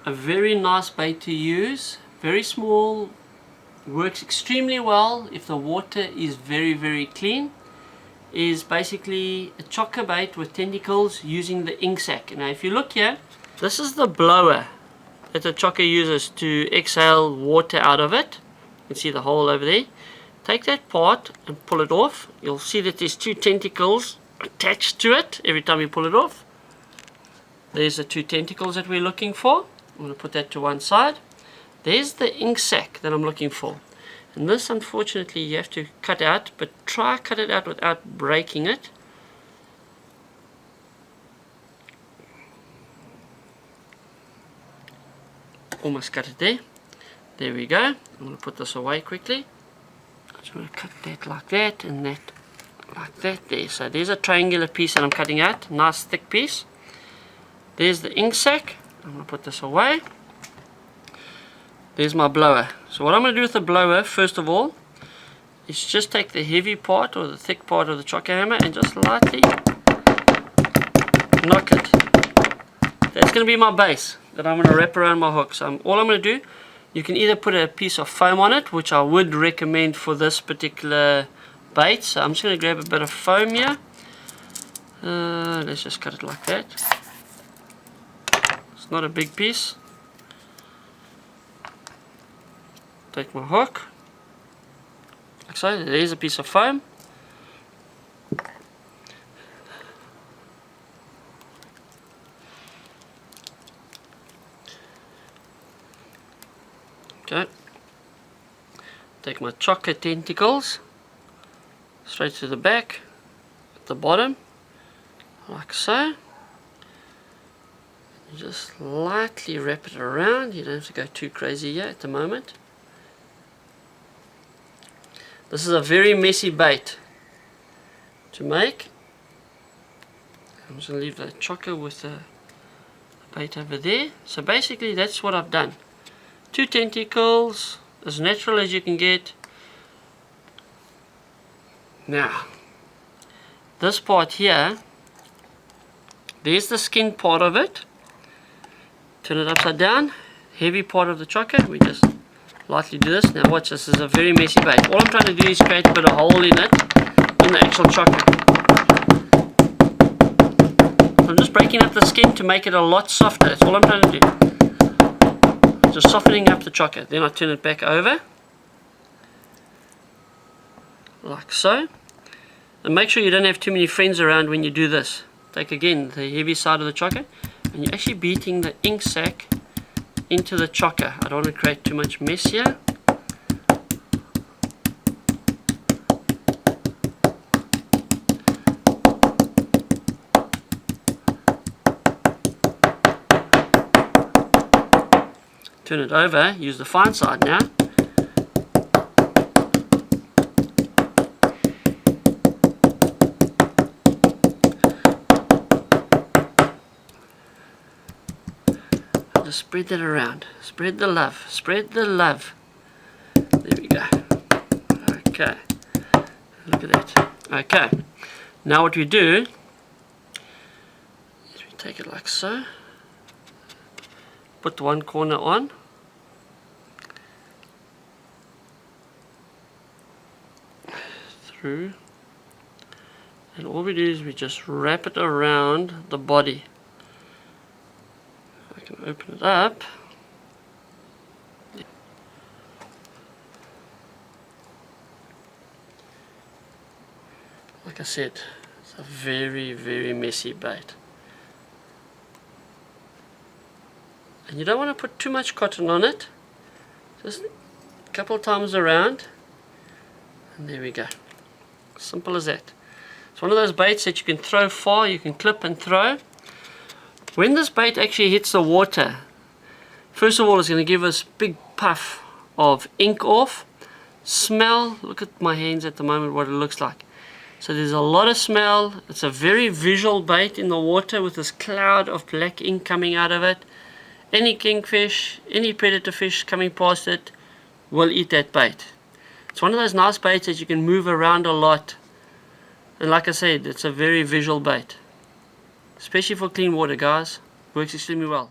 a very nice bait to use, very small, works extremely well if the water is very clean, is basically a chokka bait with tentacles using the ink sac. Now if you look here, this is the blower that the chokka uses to exhale water out of it. You can see the hole over there. Take that part and pull it off. You'll see that there's two tentacles attached to it every time you pull it off. There's the two tentacles that we're looking for. I'm going to put that to one side. There's the ink sac that I'm looking for. And this, unfortunately, you have to cut out, but try cut it out without breaking it. Almost cut it there. There we go. I'm going to put this away quickly. I'm just going to cut that like that and that like that there. So there's a triangular piece that I'm cutting out. Nice thick piece. There's the ink sac. I'm going to put this away. There's my blower. So what I'm going to do with the blower, first of all, is just take the heavy part or the thick part of the chokka hammer and just lightly knock it. That's going to be my base that I'm going to wrap around my hook. So all I'm going to do, you can either put a piece of foam on it, which I would recommend for this particular bait. So I'm just going to grab a bit of foam here. Let's just cut it like that. It's not a big piece. Take my hook, like so. There's a piece of foam. Okay. Take my chokka tentacles straight to the back, at the bottom, like so. You just lightly wrap it around. You don't have to go too crazy here at the moment. This is a very messy bait to make. I'm just going to leave the chokka with the bait over there. So basically that's what I've done. Two tentacles, as natural as you can get. Now, this part here, there's the skin part of it. Turn it upside down. Heavy part of the chokka, we just lightly do this. Now watch, this is a very messy bait. All I'm trying to do is create a bit of hole in it, in the actual chokka. I'm just breaking up the skin to make it a lot softer. That's all I'm trying to do. Just softening up the chokka. Then I turn it back over, like so. And make sure you don't have too many friends around when you do this. Take again the heavy side of the chokka, and you're actually beating the ink sac into the chokka. I don't want to create too much mess here. Turn it over, use the fine side now. Just spread that around. Spread the love. Spread the love. There we go. Okay. Look at that. Okay. Now what we do is we take it like so. Put one corner on. Through. And all we do is we just wrap it around the body. I can open it up. Like I said, it's a very messy bait. And you don't want to put too much cotton on it. Just a couple of times around. And there we go. Simple as that. It's one of those baits that you can throw far, you can clip and throw. When this bait actually hits the water, first of all it's going to give us a big puff of ink off. Smell, look at my hands at the moment what it looks like. So there's a lot of smell. It's a very visual bait in the water with this cloud of black ink coming out of it. Any kingfish, any predator fish coming past it will eat that bait. It's one of those nice baits that you can move around a lot. And like I said, it's a very visual bait. Especially for clean water, guys. Works extremely well.